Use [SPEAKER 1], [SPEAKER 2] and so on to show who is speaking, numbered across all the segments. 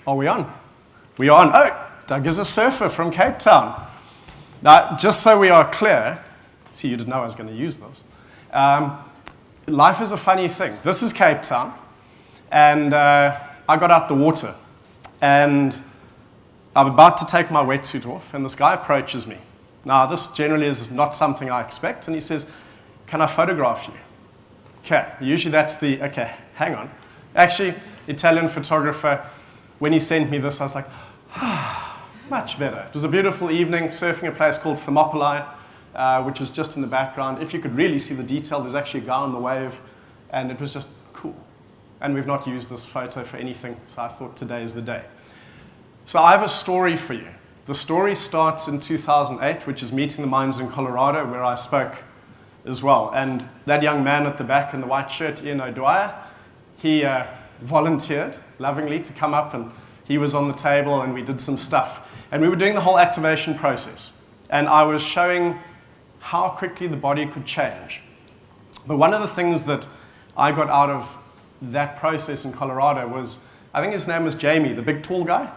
[SPEAKER 1] Are we on? We are on. Oh, Doug is a surfer from Cape Town. Now, just so we are clear, see, you didn't know I was going to use this. Life is a funny thing. This is Cape Town, and I got out the water, and I'm about to take my wetsuit off, and this guy approaches me. Now, this generally is not something I expect, and he says, "Can I photograph you?" Okay, usually that's the, okay, hang on. Actually, Italian photographer, when he sent me this, I was like, much better. It was a beautiful evening, surfing a place called Motm, which was just in the background. If you could really see the detail, there's actually a guy on the wave, and it was just cool. And we've not used this photo for anything, so I thought today is the day. So I have a story for you. The story starts in 2008, which is meeting the minds in Colorado, where I spoke as well. And that young man at the back in the white shirt, Ian O'Dwyer, he volunteered lovingly to come up, and he was on the table, and we did some stuff. And we were doing the whole activation process. And I was showing how quickly the body could change. But one of the things that I got out of that process in Colorado was, I think his name was Jamie, the big tall guy.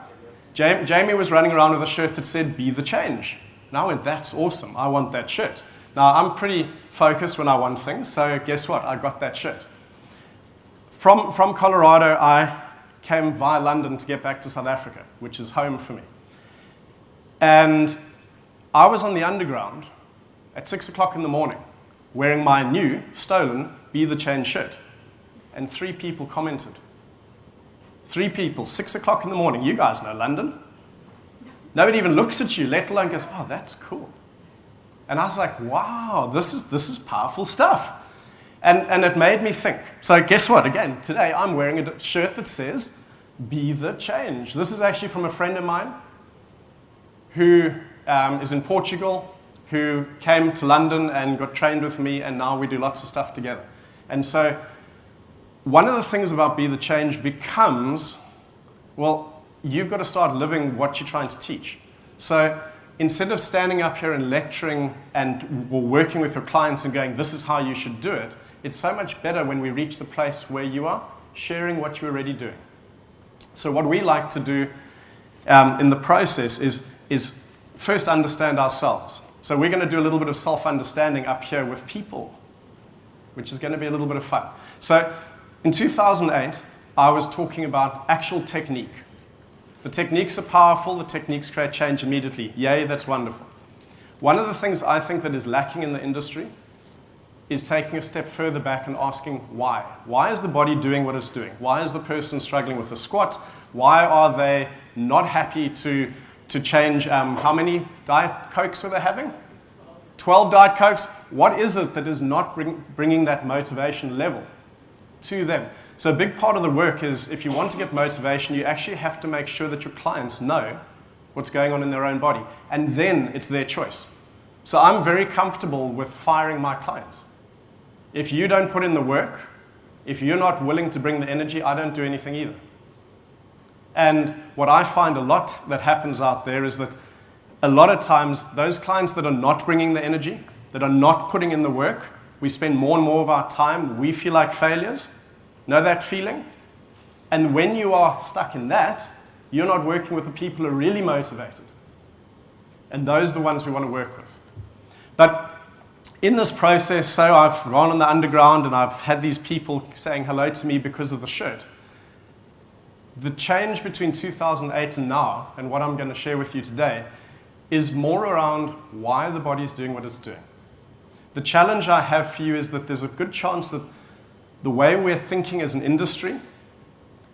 [SPEAKER 1] Jamie was running around with a shirt that said, "Be the change." And I went, that's awesome, I want that shirt. Now, I'm pretty focused when I want things, so guess what? I got that shirt. From Colorado, I came via London to get back to South Africa, which is home for me. And I was on the underground at 6 o'clock in the morning, wearing my new, stolen, Be the Change shirt. And 3 people commented. 3 people, 6 o'clock in the morning. You guys know London. Nobody even looks at you, let alone goes, "Oh, that's cool." And I was like, wow, this is powerful stuff. And it made me think. So guess what? Again, today I'm wearing a shirt that says, "Be the Change." This is actually from a friend of mine who is in Portugal, who came to London and got trained with me, and now we do lots of stuff together. And so one of the things about Be the Change becomes, well, you've got to start living what you're trying to teach. So instead of standing up here and lecturing and working with your clients and going, "This is how you should do it," it's so much better when we reach the place where you are sharing what you're already doing. So what we like to do in the process is first understand ourselves. So we're going to do a little bit of self-understanding up here with people, which is going to be a little bit of fun. So in 2008, I was talking about actual technique. The techniques are powerful, the techniques create change immediately. Yay, that's wonderful. One of the things I think that is lacking in the industry is taking a step further back and asking why. Why is the body doing what it's doing? Why is the person struggling with the squat? Why are they not happy to change? How many Diet Cokes were they having? 12 Diet Cokes. What is it that is not bringing that motivation level to them? So a big part of the work is, if you want to get motivation, you actually have to make sure that your clients know what's going on in their own body. And then it's their choice. So I'm very comfortable with firing my clients. If you don't put in the work, if you're not willing to bring the energy, I don't do anything either. And what I find a lot that happens out there is that a lot of times, those clients that are not bringing the energy, that are not putting in the work, we spend more and more of our time, we feel like failures. Know that feeling? And when you are stuck in that, you're not working with the people who are really motivated. And those are the ones we want to work with. But in this process, so I've gone on the underground and I've had these people saying hello to me because of the shirt. The change between 2008 and now, and what I'm going to share with you today, is more around why the body is doing what it's doing. The challenge I have for you is that there's a good chance that the way we're thinking as an industry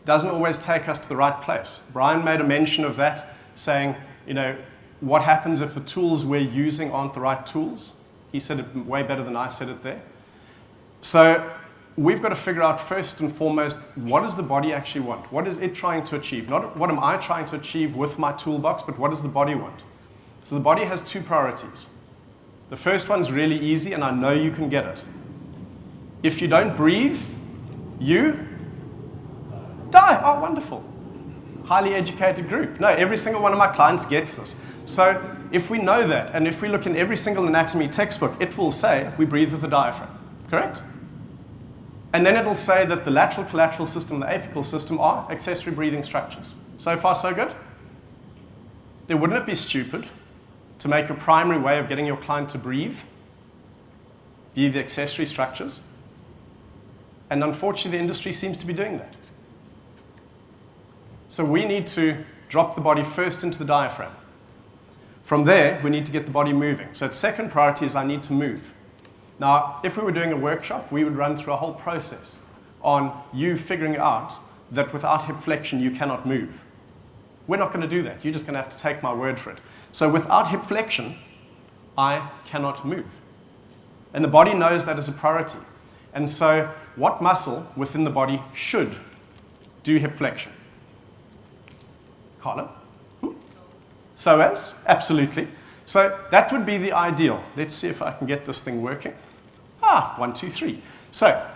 [SPEAKER 1] doesn't always take us to the right place. Brian made a mention of that, saying, what happens if the tools we're using aren't the right tools? He said it way better than I said it there. So we've got to figure out first and foremost, what does the body actually want? What is it trying to achieve? Not what am I trying to achieve with my toolbox, but what does the body want? So the body has 2 priorities. The first one's really easy, and I know you can get it. If you don't breathe, you die. Oh, wonderful. Highly educated group. No, every single one of my clients gets this. So if we know that, and if we look in every single anatomy textbook, it will say we breathe with the diaphragm. Correct? And then it'll say that the lateral collateral system, the apical system are accessory breathing structures. So far, so good? Then wouldn't it be stupid to make your primary way of getting your client to breathe be the accessory structures? And unfortunately, the industry seems to be doing that. So we need to drop the body first into the diaphragm. From there, we need to get the body moving. So its second priority is I need to move. Now, if we were doing a workshop, we would run through a whole process on you figuring out that without hip flexion, you cannot move. We're not going to do that. You're just going to have to take my word for it. So without hip flexion, I cannot move. And the body knows that as a priority. And so what muscle within the body should do hip flexion? Carla? Psoas? Absolutely. So that would be the ideal. Let's see if I can get this thing working. 1, 2, 3. So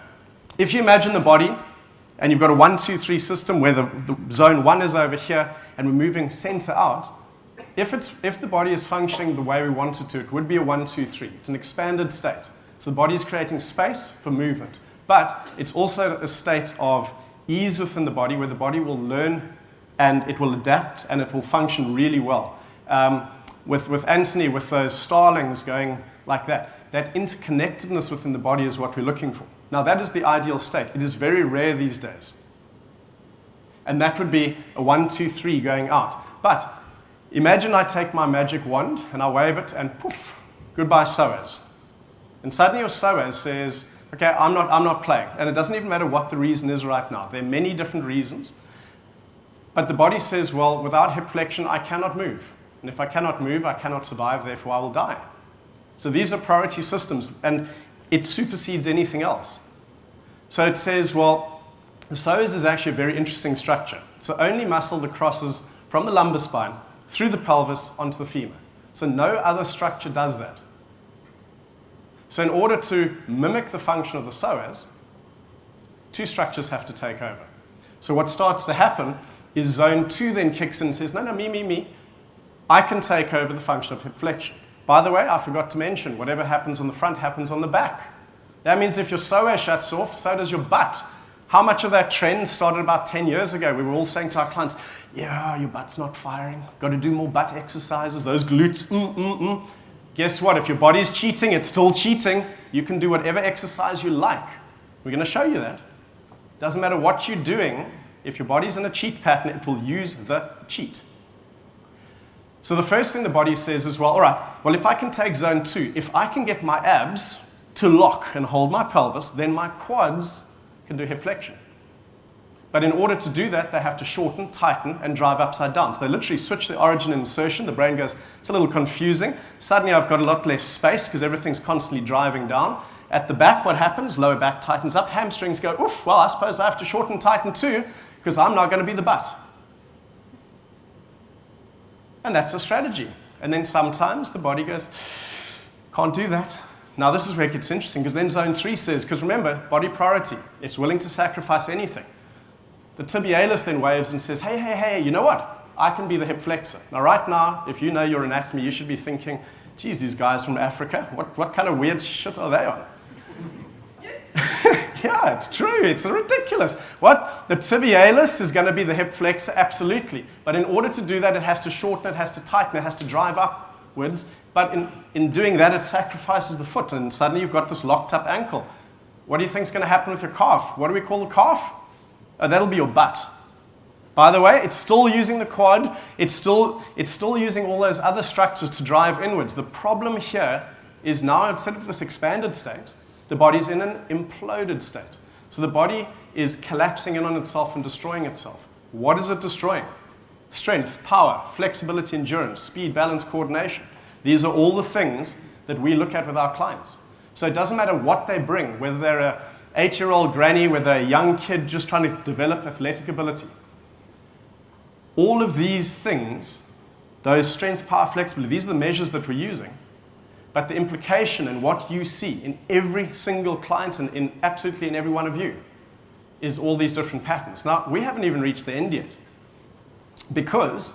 [SPEAKER 1] if you imagine the body, and you've got a 1, 2, 3 system where the zone 1 is over here, and we're moving center out, if the body is functioning the way we want it to, it would be a 1, 2, 3. It's an expanded state. So the body is creating space for movement. But it's also a state of ease within the body where the body will learn and it will adapt and it will function really well. With Anthony, with those starlings going like that, that interconnectedness within the body is what we're looking for. Now, that is the ideal state. It is very rare these days. And that would be a 1, 2, 3 going out. But imagine I take my magic wand and I wave it and poof, goodbye psoas. And suddenly your psoas says, okay, I'm not playing. And it doesn't even matter what the reason is right now. There are many different reasons. But the body says, well, without hip flexion, I cannot move. And if I cannot move, I cannot survive, therefore I will die. So these are priority systems, and it supersedes anything else. So it says, well, the psoas is actually a very interesting structure. It's the only muscle that crosses from the lumbar spine through the pelvis onto the femur. So no other structure does that. So in order to mimic the function of the psoas, 2 structures have to take over. So what starts to happen is zone 2 then kicks in and says, no, me. I can take over the function of hip flexion. By the way, I forgot to mention, whatever happens on the front happens on the back. That means if your psoas shuts off, so does your butt. How much of that trend started about 10 years ago? We were all saying to our clients, yeah, your butt's not firing. Got to do more butt exercises, those glutes, Guess what? If your body's cheating, it's still cheating. You can do whatever exercise you like. We're going to show you that. Doesn't matter what you're doing. If your body's in a cheat pattern, it will use the cheat. So the first thing the body says is, well, all right, well, if I can take zone 2, if I can get my abs to lock and hold my pelvis, then my quads can do hip flexion. But in order to do that, they have to shorten, tighten, and drive upside down. So they literally switch the origin and insertion. The brain goes, it's a little confusing. Suddenly I've got a lot less space because everything's constantly driving down. At the back, what happens? Lower back tightens up. Hamstrings go, oof, well, I suppose I have to shorten, tighten too, because I'm not going to be the butt. And that's a strategy. And then sometimes the body goes, can't do that. Now this is where it gets interesting, because then zone 3 says, because remember, body priority, it's willing to sacrifice anything. The tibialis then waves and says, hey, you know what? I can be the hip flexor. Now right now, if you know your anatomy, you should be thinking, geez, these guys from Africa, what kind of weird shit are they on? Yeah, it's true. It's ridiculous. What? The tibialis is going to be the hip flexor? Absolutely. But in order to do that, it has to shorten, it has to tighten, it has to drive upwards. But in doing that, it sacrifices the foot, and suddenly you've got this locked up ankle. What do you think is going to happen with your calf? What do we call the calf? That'll be your butt. By the way, it's still using the quad. It's still using all those other structures to drive inwards. The problem here is now, instead of this expanded state, the body's in an imploded state. So the body is collapsing in on itself and destroying itself. What is it destroying? Strength, power, flexibility, endurance, speed, balance, coordination. These are all the things that we look at with our clients. So it doesn't matter what they bring, whether they're a 8-year-old granny, whether they're a young kid just trying to develop athletic ability. All of these things, those strength, power, flexibility, these are the measures that we're using. But the implication and what you see in every single client and in absolutely in every one of you is all these different patterns. Now, we haven't even reached the end yet, because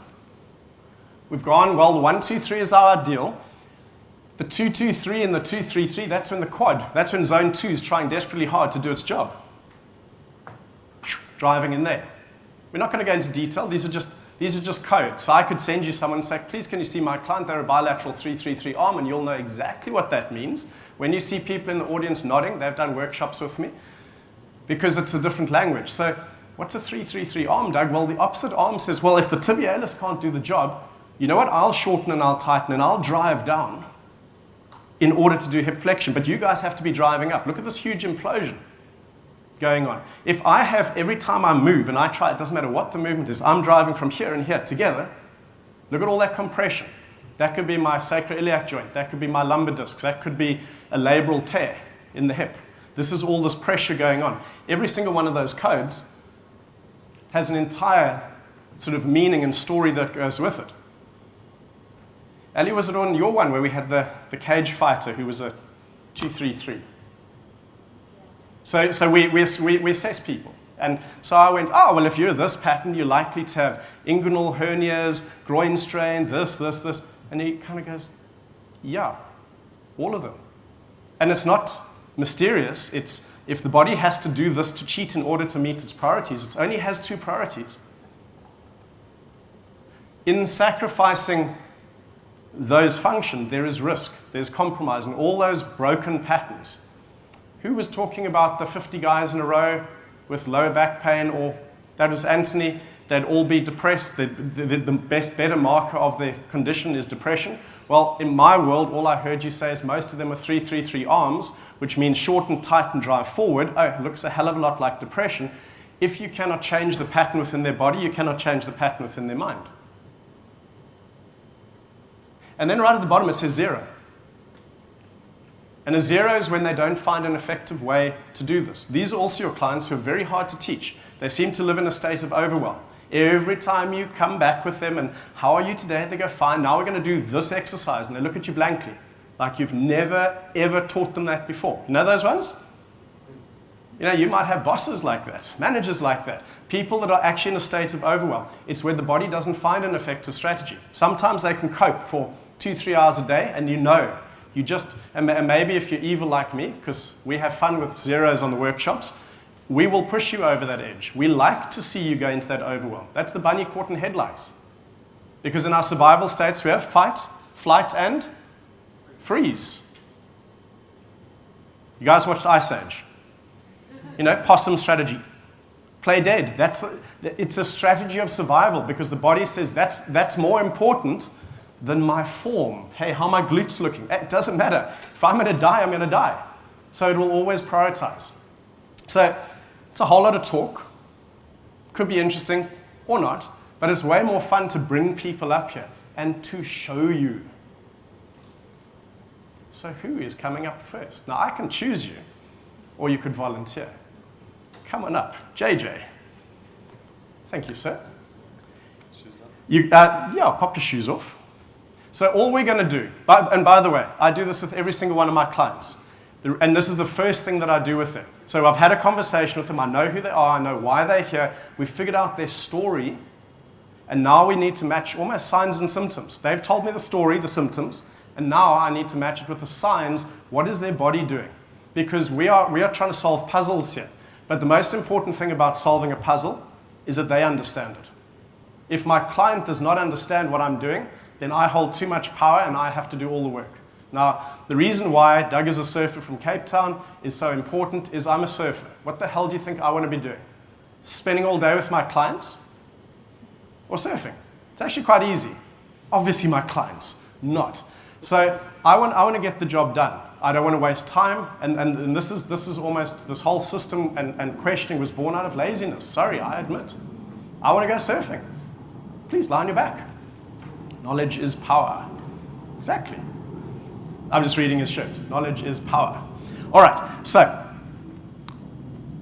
[SPEAKER 1] we've gone, well, the 1, 2, 3 is our ideal. The 2, 2, 3 and the 2, 3, 3, that's when the quad, that's when zone 2 is trying desperately hard to do its job. driving in there. We're not going to go into detail. These are just codes. So I could send you someone and say, please, can you see my client? They're a bilateral 3-3-3 arm, and you'll know exactly what that means. When you see people in the audience nodding, they've done workshops with me, because it's a different language. So what's a 3-3-3 arm, Doug? Well, the opposite arm says, well, if the tibialis can't do the job, you know what? I'll shorten and I'll tighten and I'll drive down in order to do hip flexion. But you guys have to be driving up. Look at this huge implosion going on. If I have, every time I move and I try, it doesn't matter what the movement is, I'm driving from here and here together, look at all that compression. That could be my sacroiliac joint. That could be my lumbar discs. That could be a labral tear in the hip. This is all this pressure going on. Every single one of those codes has an entire sort of meaning and story that goes with it. Ali, was it on your one where we had the cage fighter who was a 2-3-3? So we assess people. And so I went, oh, well, if you're this pattern, you're likely to have inguinal hernias, groin strain, this. And he kind of goes, yeah, all of them. And it's not mysterious. It's if the body has to do this to cheat in order to meet its priorities, it only has 2 priorities. In sacrificing those functions, there is risk, there's compromise, and all those broken patterns. Who was talking about the 50 guys in a row with lower back pain? Or that was Anthony. They'd all be depressed. The better marker of their condition is depression. Well, in my world, all I heard you say is most of them are 3-3-3 arms, which means shorten, tighten, drive forward. Oh, it looks a hell of a lot like depression. If you cannot change the pattern within their body, you cannot change the pattern within their mind. And then right at the bottom it says 0. And a 0 is when they don't find an effective way to do this. These are also your clients who are very hard to teach. They seem to live in a state of overwhelm. Every time you come back with them and how are you today? They go, fine, now we're going to do this exercise. And they look at you blankly, like you've never, ever taught them that before. You know those ones? You know, you might have bosses like that, managers like that, people that are actually in a state of overwhelm. It's where the body doesn't find an effective strategy. Sometimes they can cope for 2-3 hours a day, and and maybe if you're evil like me, because we have fun with zeros on the workshops, we will push you over that edge. We like to see you go into that overwhelm. That's the bunny caught in headlights. Because in our survival states, we have fight, flight, and freeze. You guys watched Ice Age? You know, possum strategy. Play dead. It's a strategy of survival because the body says that's more important than my form. Hey, how are my glutes looking? It doesn't matter. If I'm going to die, I'm going to die. So it will always prioritize. So it's a whole lot of talk. Could be interesting or not, but it's way more fun to bring people up here and to show you. So who is coming up first? Now, I can choose you, or you could volunteer. Come on up. JJ. Thank you, sir. Shoes off? Yeah, pop your shoes off. So all we're going to do, and by the way, I do this with every single one of my clients, and this is the first thing that I do with them. So I've had a conversation with them, I know who they are, I know why they're here, we figured out their story, and now we need to match almost signs and symptoms. They've told me the story, the symptoms, and now I need to match it with the signs. What is their body doing? Because we are trying to solve puzzles here, but the most important thing about solving a puzzle is that they understand it. If my client does not understand what I'm doing, then I hold too much power and I have to do all the work. Now, the reason why Doug is a surfer from Cape Town is so important is I'm a surfer. What the hell do you think I want to be doing? Spending all day with my clients or surfing? It's actually quite easy. Obviously my clients, not. So I want to get the job done. I don't want to waste time, and this is almost, this whole system and questioning was born out of laziness. Sorry, I admit. I want to go surfing. Please lie on your back. Knowledge is power. Exactly. I'm just reading his shirt. Knowledge is power. All right, so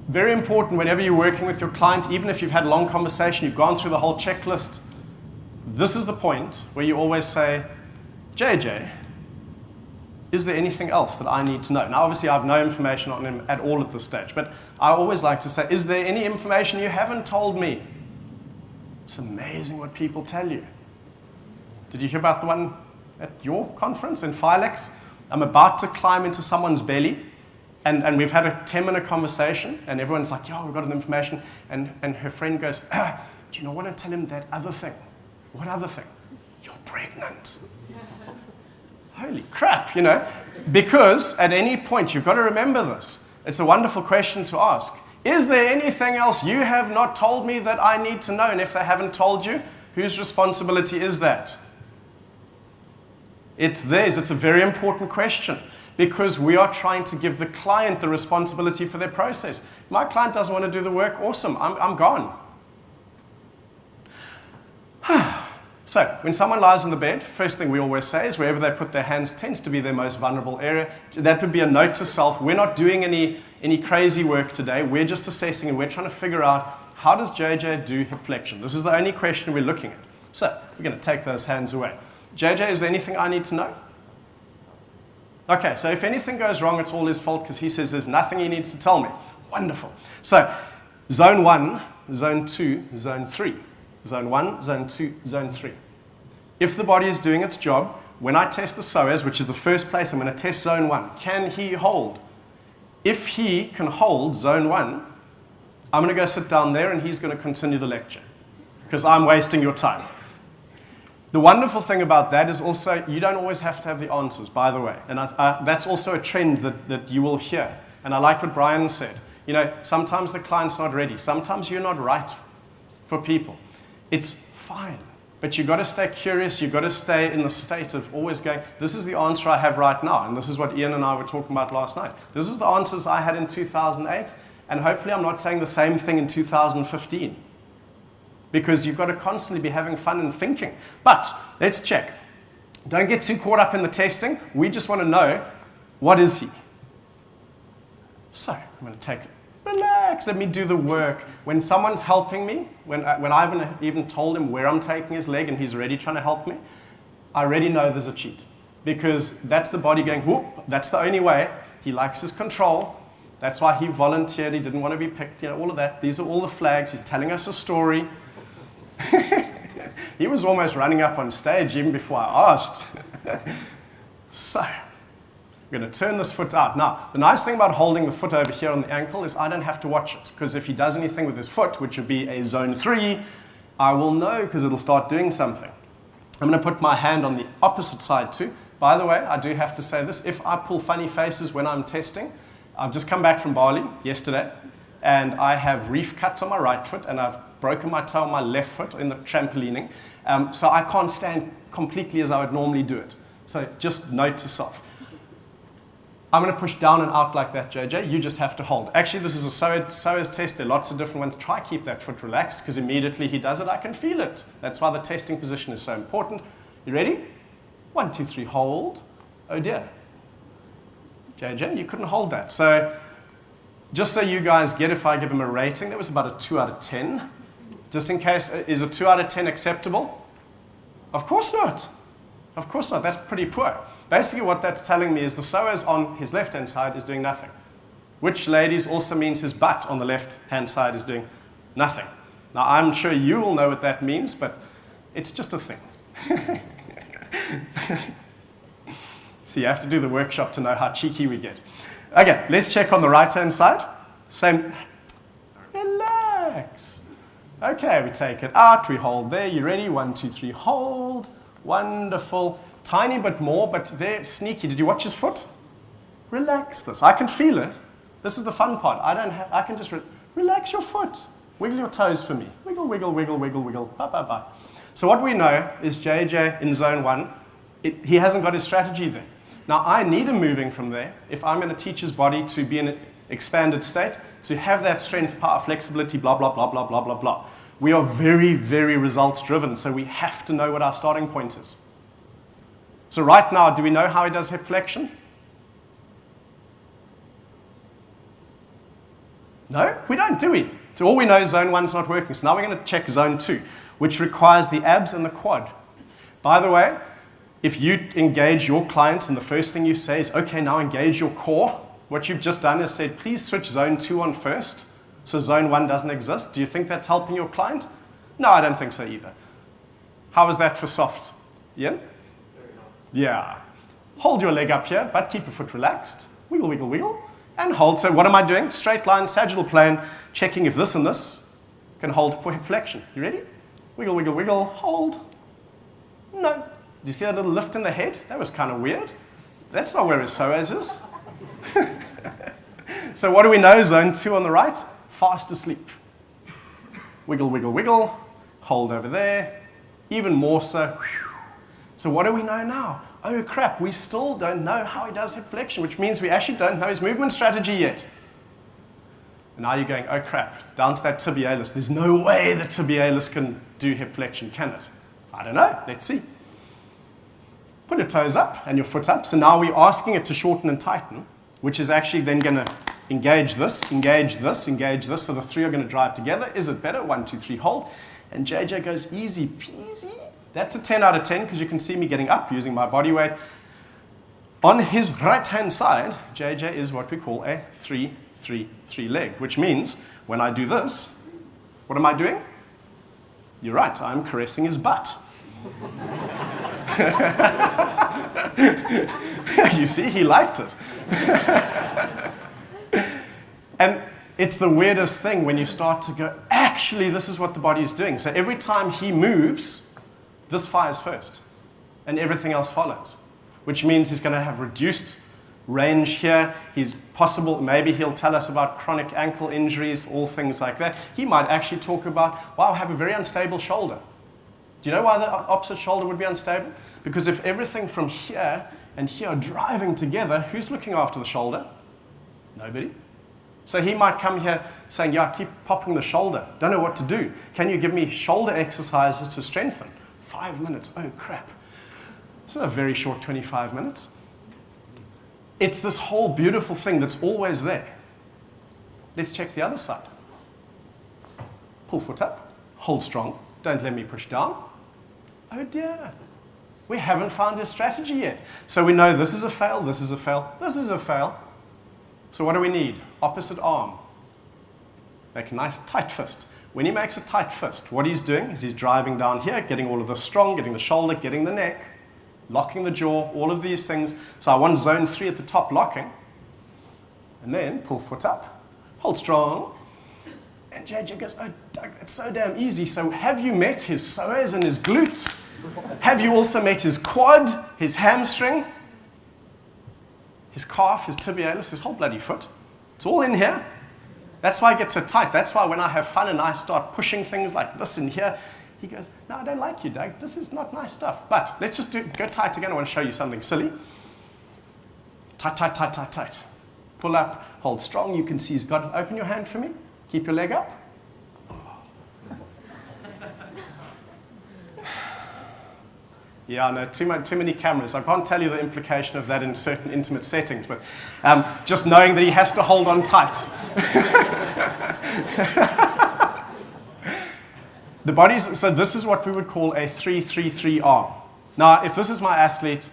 [SPEAKER 1] very important whenever you're working with your client, even if you've had a long conversation, you've gone through the whole checklist, this is the point where you always say, JJ, is there anything else that I need to know? Now, obviously, I have no information on him at all at this stage, but I always like to say, is there any information you haven't told me? It's amazing what people tell you. Did you hear about the one at your conference in Philex? I'm about to climb into someone's belly, And we've had a 10-minute conversation, and everyone's like, yo, we've got an information. And her friend goes, do you not want to tell him that other thing? What other thing? You're pregnant. Holy crap, because at any point, you've got to remember this. It's a wonderful question to ask. Is there anything else you have not told me that I need to know? And if they haven't told you, whose responsibility is that? It's theirs. It's a very important question because we are trying to give the client the responsibility for their process. My client doesn't want to do the work. Awesome. I'm gone. So, when someone lies on the bed, first thing we always say is wherever they put their hands tends to be their most vulnerable area. That would be a note to self. We're not doing any crazy work today. We're just assessing and we're trying to figure out how does JJ do hip flexion? This is the only question we're looking at. So, we're going to take those hands away. JJ, is there anything I need to know? Okay, so if anything goes wrong, it's all his fault because he says there's nothing he needs to tell me. Wonderful. So, zone 1, zone 2, zone 3. Zone 1, zone 2, zone 3. If the body is doing its job, when I test the psoas, which is the first place, I'm going to test zone 1. Can he hold? If he can hold zone 1, I'm going to go sit down there and he's going to continue the lecture because I'm wasting your time. The wonderful thing about that is also you don't always have to have the answers, by the way. And that's also a trend that you will hear. And I like what Brian said. Sometimes the client's not ready. Sometimes you're not right for people. It's fine. But you've got to stay curious. You've got to stay in the state of always going, this is the answer I have right now. And this is what Ian and I were talking about last night. This is the answers I had in 2008. And hopefully I'm not saying the same thing in 2015. Because you've got to constantly be having fun and thinking. But let's check. Don't get too caught up in the testing. We just want to know, what is he? So I'm going to take it. Relax, let me do the work. When someone's helping me, when I haven't even told him where I'm taking his leg and he's already trying to help me, I already know there's a cheat. Because that's the body going, whoop, that's the only way. He likes his control. That's why he volunteered, he didn't want to be picked, all of that. These are all the flags. He's telling us a story. He was almost running up on stage even before I asked. So, I'm going to turn this foot out. Now, the nice thing about holding the foot over here on the ankle is I don't have to watch it. Because if he does anything with his foot, which would be a zone 3, I will know because it'll start doing something. I'm going to put my hand on the opposite side too. By the way, I do have to say this. If I pull funny faces when I'm testing, I've just come back from Bali yesterday, and I have reef cuts on my right foot, and I've broken my toe on my left foot in the trampolining. So I can't stand completely as I would normally do it. So just note to self. I'm going to push down and out like that, JJ. You just have to hold. Actually, this is a psoas test. There are lots of different ones. Try keep that foot relaxed, because immediately he does it, I can feel it. That's why the testing position is so important. You ready? 1, 2, 3, hold. Oh dear. JJ, you couldn't hold that. So just so you guys get, if I give him a rating, that was about a 2 out of 10. Just in case, is a 2 out of 10 acceptable? Of course not. Of course not. That's pretty poor. Basically what that's telling me is the psoas on his left-hand side is doing nothing. Which, ladies, also means his butt on the left-hand side is doing nothing. Now, I'm sure you all know what that means, but it's just a thing. So you have to do the workshop to know how cheeky we get. Okay, let's check on the right-hand side. Same. Relax. Okay, we take it out, we hold there. You ready? 1, 2, 3, hold. Wonderful. Tiny bit more, but they're sneaky. Did you watch his foot? Relax this. I can feel it. This is the fun part. I can just relax your foot. Wiggle your toes for me. Wiggle, wiggle, wiggle, wiggle, wiggle. Bye, bye, bye. So what we know is JJ in zone 1, he hasn't got his strategy there. Now, I need him moving from there if I'm going to teach his body to be in an expanded state, to have that strength, power, flexibility, blah, blah, blah, blah, blah, blah, blah. We are very, very results driven, so we have to know what our starting point is. So right now, do we know how he does hip flexion? No, we don't, do we? So all we know is zone 1's not working. So now we're going to check zone 2, which requires the abs and the quad. By the way, if you engage your client and the first thing you say is, okay, now engage your core, what you've just done is said, please switch zone 2 on first, so zone 1 doesn't exist. Do you think that's helping your client? No, I don't think so either. How is that for soft? Ian? Yeah. Hold your leg up here, but keep your foot relaxed. Wiggle, wiggle, wiggle. and hold. So what am I doing? Straight line, sagittal plane, checking if this and this can hold for hip flexion. You ready? Wiggle, wiggle, wiggle, hold. No. Do you see that little lift in the head? That was kind of weird. That's not where his psoas is. So what do we know? Zone 2 on the right, fast asleep. Wiggle, wiggle, wiggle, hold over there. Even more so. So what do we know now? Oh crap, we still don't know how he does hip flexion, which means we actually don't know his movement strategy yet. And now you're going, oh crap, down to that tibialis. There's no way the tibialis can do hip flexion, can it? I don't know, let's see. Put your toes up and your foot up. So now we're asking it to shorten and tighten, which is actually then going to engage this, engage this, engage this. So the three are going to drive together. Is it better? 1, 2, 3, hold. And JJ goes easy peasy. That's a 10 out of 10 because you can see me getting up using my body weight. On his right-hand side, JJ is what we call a 3-3-3 leg, which means when I do this, what am I doing? You're right, I'm caressing his butt. You see, he liked it. And it's the weirdest thing when you start to go, actually, this is what the body's doing. So every time he moves, this fires first, and everything else follows, which means he's going to have reduced range here. He's possible, maybe he'll tell us about chronic ankle injuries, all things like that. He might actually talk about, wow, I have a very unstable shoulder. Do you know why the opposite shoulder would be unstable? Because if everything from here and here are driving together, who's looking after the shoulder? Nobody. So he might come here saying, yeah, I keep popping the shoulder. Don't know what to do. Can you give me shoulder exercises to strengthen? 5 minutes. Oh, crap. This is a very short 25 minutes. It's this whole beautiful thing that's always there. Let's check the other side. Pull foot up. Hold strong. Don't let me push down. Oh, dear. We haven't found his strategy yet. So we know this is a fail, this is a fail, this is a fail. So what do we need? Opposite arm. Make a nice tight fist. When he makes a tight fist, what he's doing is he's driving down here, getting all of this strong, getting the shoulder, getting the neck, locking the jaw, all of these things. So I want zone 3 at the top locking. And then pull foot up. Hold strong. And JJ goes, oh, Doug, that's so damn easy. So have you met his psoas and his glute? Have you also met his quad, his hamstring, his calf, his tibialis, his whole bloody foot? It's all in here. That's why it gets so tight. That's why when I have fun and I start pushing things like this in here, he goes, no, I don't like you, Doug. This is not nice stuff. But let's just go tight again. I want to show you something silly. Tight, tight, tight, tight, tight. Pull up, hold strong. You can see he's got it. Open your hand for me. Keep your leg up. Yeah, no, too many cameras. I can't tell you the implication of that in certain intimate settings, but just knowing that he has to hold on tight. The body's, so this is what we would call a 3-3-3 arm. Now, if this is my athlete,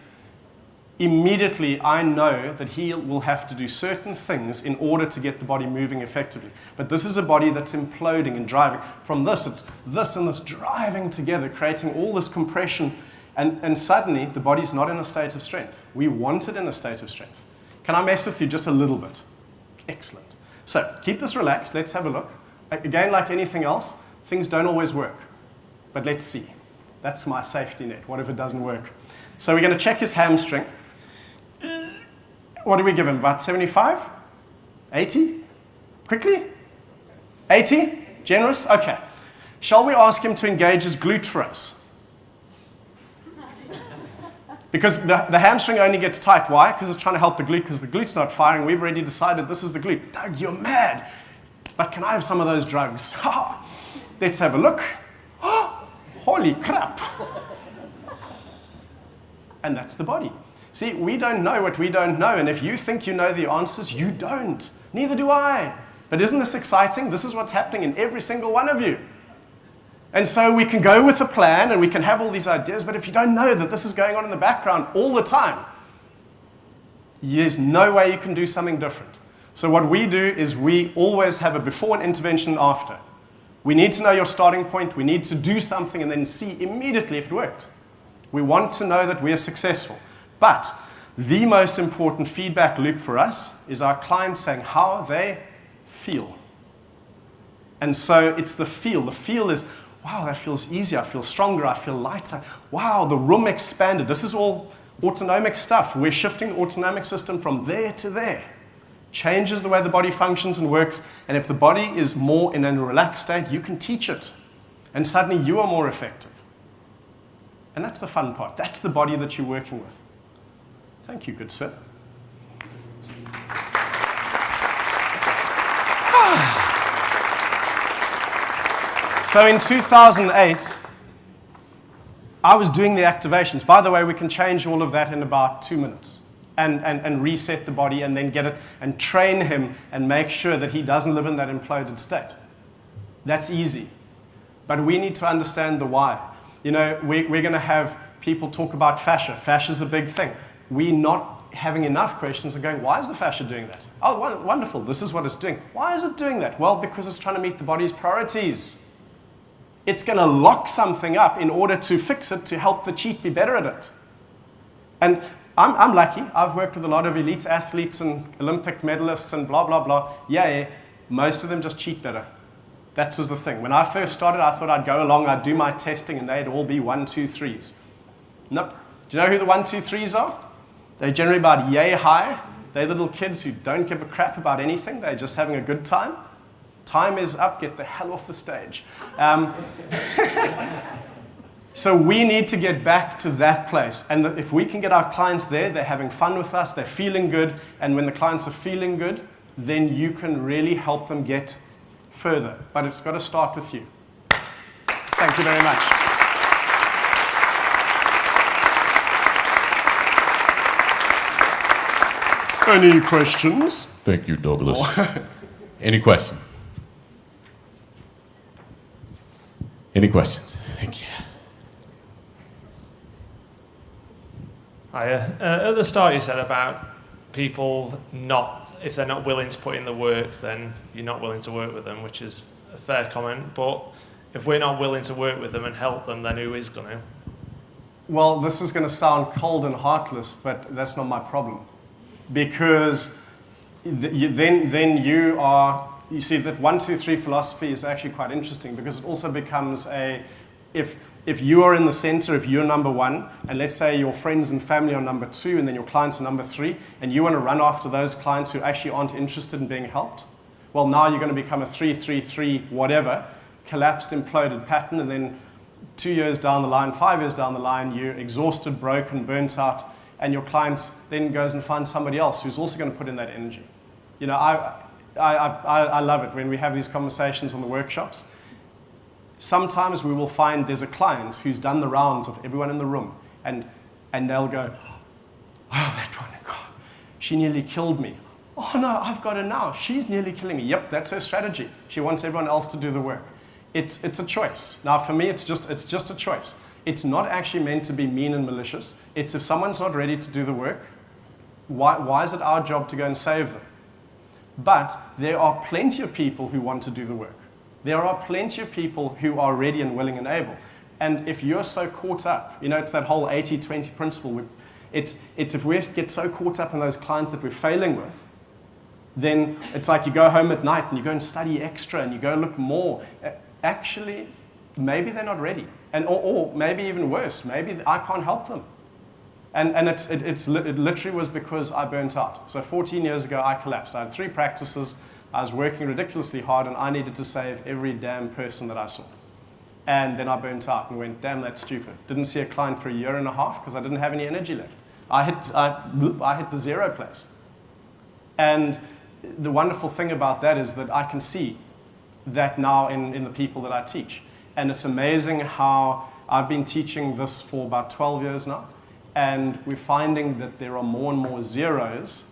[SPEAKER 1] immediately I know that he will have to do certain things in order to get the body moving effectively. But this is a body that's imploding and driving. From this, it's this and this driving together, creating all this compression. And suddenly, the body's not in a state of strength. We want it in a state of strength. Can I mess with you just a little bit? Excellent. So, keep this relaxed. Let's have a look. Again, like anything else, things don't always work. But let's see. That's my safety net. What if it doesn't work? So we're going to check his hamstring. What do we give him? About 75? 80? Quickly? 80? Generous? Okay. Shall we ask him to engage his glute for us? Because the hamstring only gets tight. Why? Because it's trying to help the glute, because the glute's not firing. We've already decided this is the glute. Doug, you're mad. But can I have some of those drugs? Let's have a look. Holy crap. And that's the body. See, we don't know what we don't know. And if you think you know the answers, you don't. Neither do I. But isn't this exciting? This is what's happening in every single one of you. And so we can go with a plan and we can have all these ideas, but if you don't know that this is going on in the background all the time, there's no way you can do something different. So what we do is we always have a before and intervention and after. We need to know your starting point, we need to do something and then see immediately if it worked. We want to know that we are successful. But The most important feedback loop for us is our clients saying how they feel. And so it's the feel. The feel is, wow, that feels easier. I feel stronger. I feel lighter. Wow, the room expanded. This is all autonomic stuff. We're shifting the autonomic system from there to there. Changes the way the body functions and works. And if the body is more in a relaxed state, you can teach it. And suddenly you are more effective. And that's the fun part. That's the body that you're working with. Thank you, good sir. So in 2008, I was doing the activations. By the way, we can change all of that in about 2 minutes and reset the body and then get it and train him and make sure that he doesn't live in that imploded state. That's easy. But we need to understand the why. You know, we're going to have people talk about fascia. Fascia is a big thing. We're not having enough questions and going, why is the fascia doing that? Oh, wonderful. This is what it's doing. Why is it doing that? Well, because it's trying to meet the body's priorities. It's going to lock something up in order to fix it, to help the cheat be better at it. And I'm lucky. I've worked with a lot of elite athletes and Olympic medalists and blah, blah, blah. Yeah, most of them just cheat better. That was the thing. When I first started, I thought I'd go along, I'd do my testing, and they'd all be 1, 2, 3s. Nope. Do you know who the 1, 2, 3s are? They're generally about yay high. They're the little kids who don't give a crap about anything. They're just having a good time. Time is up. Get the hell off the stage. So we need to get back to that place. And if we can get our clients there, they're having fun with us, they're feeling good. And when the clients are feeling good, then you can really help them get further. But it's got to start with you. Thank you very much. Any questions?
[SPEAKER 2] Thank you, Douglas. Any questions? Any questions? Thank you.
[SPEAKER 3] Hiya. At the start you said about people if they're not willing to put in the work, then you're not willing to work with them, which is a fair comment. But if we're not willing to work with them and help them, then who is going to?
[SPEAKER 1] Well, this is going to sound cold and heartless, but that's not my problem. Because then you see that 1, 2, 3 philosophy is actually quite interesting because it also becomes if you are in the center, if you're number 1, and let's say your friends and family are number 2, and then your clients are number 3, and you want to run after those clients who actually aren't interested in being helped, well, now you're going to become a 3, 3, 3, whatever, collapsed, imploded pattern, and then 2 years down the line, 5 years down the line, you're exhausted, broken, burnt out, and your client then goes and finds somebody else who's also going to put in that energy. You know, I love it when we have these conversations on the workshops. Sometimes we will find there's a client who's done the rounds of everyone in the room, and they'll go, oh, that one, God, she nearly killed me. Oh, no, I've got her now. She's nearly killing me. Yep, that's her strategy. She wants everyone else to do the work. It's a choice. Now, for me, it's just a choice. It's not actually meant to be mean and malicious. It's if someone's not ready to do the work, why is it our job to go and save them? But there are plenty of people who want to do the work. There are plenty of people who are ready and willing and able. And if you're so caught up, you know, it's that whole 80-20 principle. It's if we get so caught up in those clients that we're failing with, then it's like you go home at night and you go and study extra and you go look more. Actually, maybe they're not ready. Or maybe even worse, maybe I can't help them. And it literally was because I burnt out. So 14 years ago, I collapsed. I had 3 practices. I was working ridiculously hard, and I needed to save every damn person that I saw. And then I burnt out and went, damn, that's stupid. Didn't see a client for a year and a half because I didn't have any energy left. I hit the zero place. And the wonderful thing about that is that I can see that now in the people that I teach. And it's amazing how I've been teaching this for about 12 years now. And we're finding that there are more and more zeros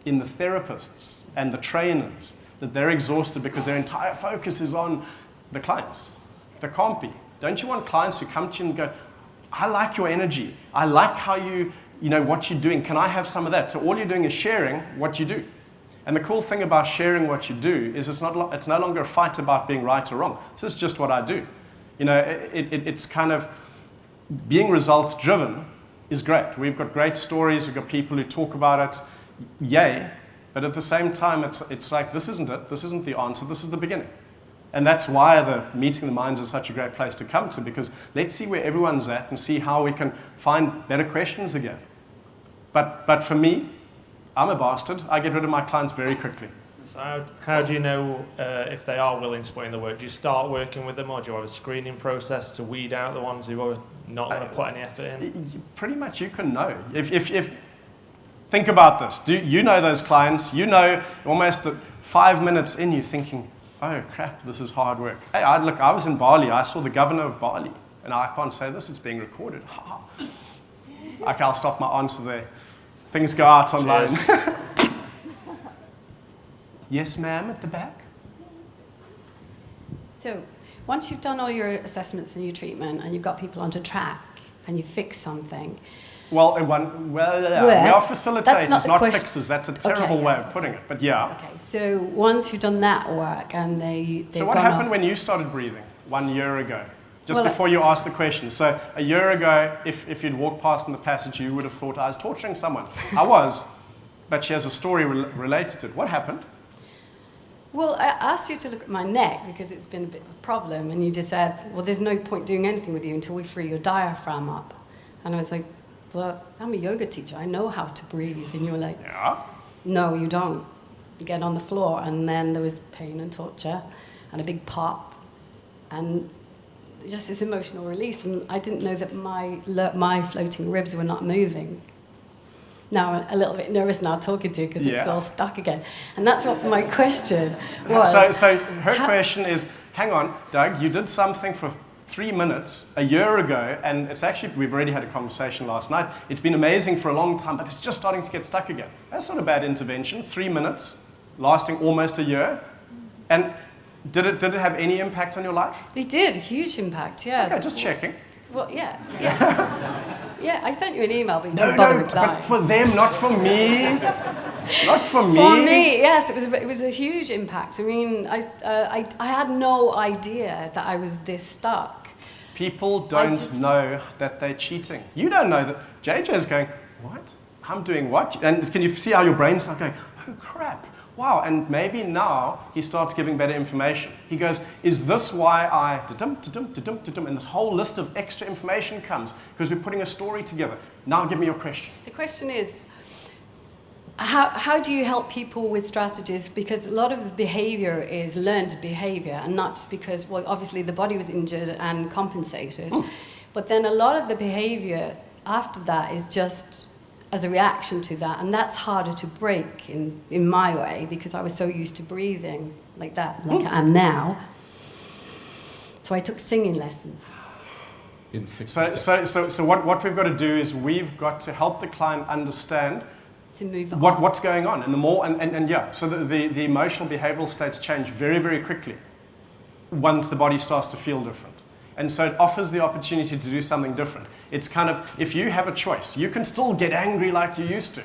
[SPEAKER 1] in the therapists and the trainers, that they're exhausted because their entire focus is on the clients. There can't be. Don't you want clients who come to you and go, I like your energy. I like how you know, what you're doing. Can I have some of that? So all you're doing is sharing what you do. And the cool thing about sharing what you do is it's no longer a fight about being right or wrong. This is just what I do. You know, it's kind of being results driven is great. We've got great stories. We've got people who talk about it. Yay. But at the same time, it's like, this isn't it. This isn't the answer. This is the beginning. And that's why the Meeting the Minds is such a great place to come to, because let's see where everyone's at and see how we can find better questions again. But for me, I'm a bastard. I get rid of my clients very quickly.
[SPEAKER 3] So how do you know if they are willing to put in the work? Do you start working with them, or do you have a screening process to weed out the ones who are not going to put any effort in?
[SPEAKER 1] Pretty much you can know. If think about this. You know those clients. You know almost that 5 minutes in you're thinking, oh crap, this is hard work. Hey, I was in Bali. I saw the governor of Bali. And I can't say this, it's being recorded. Okay, I'll stop my answer there. Things go out online. Yes, ma'am, at the back.
[SPEAKER 4] So, once you've done all your assessments and your treatment, and you've got people onto track, and you fix something.
[SPEAKER 1] Well, we are facilitators, not fixers. That's a terrible
[SPEAKER 4] Okay,
[SPEAKER 1] way of putting it, but yeah.
[SPEAKER 4] Okay, so once you've done that work, and they've
[SPEAKER 1] So what happened when you started breathing 1 year ago? Just before you asked the question. So a year ago, if you'd walked past in the passage, you would have thought I was torturing someone. I was, but she has a story related to it. What happened?
[SPEAKER 4] Well, I asked you to look at my neck because it's been a bit of a problem, and you just said, well, there's no point doing anything with you until we free your diaphragm up. And I was like, well, I'm a yoga teacher. I know how to breathe. And you were like,
[SPEAKER 1] Yeah.
[SPEAKER 4] no, you don't. You get on the floor, and then there was pain and torture and a big pop and just this emotional release. And I didn't know that my floating ribs were not moving. Now I'm a little bit nervous now talking to you because it's all stuck again. And that's what my question was.
[SPEAKER 1] So her question is, hang on, Doug, you did something for 3 minutes a year ago, and it's actually, we've already had a conversation last night. It's been amazing for a long time, but it's just starting to get stuck again. That's not a bad intervention. 3 minutes, lasting almost a year. And did it have any impact on your life?
[SPEAKER 4] It did, a huge impact, yeah.
[SPEAKER 1] Okay, just checking.
[SPEAKER 4] Well, yeah. Yeah, I sent you an email, but you didn't bother replying.
[SPEAKER 1] But for them, not for me. Not for me.
[SPEAKER 4] For me, yes, it was a huge impact. I mean, I had no idea that I was this stuck.
[SPEAKER 1] People don't know that they're cheating. You don't know that. JJ's going, what? I'm doing what? And can you see how your brain's not going, oh crap, wow. And maybe now he starts giving better information. He goes, is this why I and this whole list of extra information comes because we're putting a story together. Now give me your question.
[SPEAKER 4] The question is, how do you help people with strategies? Because a lot of the behavior is learned behavior, and not just because, well, obviously the body was injured and compensated. But then a lot of the behavior after that is just as a reaction to that, and that's harder to break in my way, because I was so used to breathing like that, like I am now. So I took singing lessons.
[SPEAKER 1] So what we've got to do is we've got to help the client understand
[SPEAKER 4] to move on.
[SPEAKER 1] What's going on, and the more and yeah, so the emotional behavioral states change very, very quickly once the body starts to feel different. And so it offers the opportunity to do something different. It's kind of, if you have a choice, you can still get angry like you used to,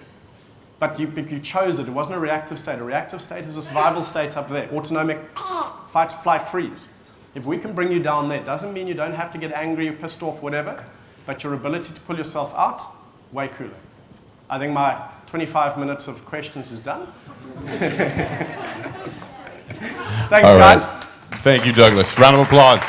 [SPEAKER 1] but you chose it. It wasn't a reactive state. A reactive state is a survival state up there, autonomic fight, flight, freeze. If we can bring you down there, doesn't mean you don't have to get angry or pissed off, whatever, but your ability to pull yourself out, way cooler. I think my 25 minutes of questions is done. Thanks, guys.
[SPEAKER 2] Thank you, Douglas. Round of applause.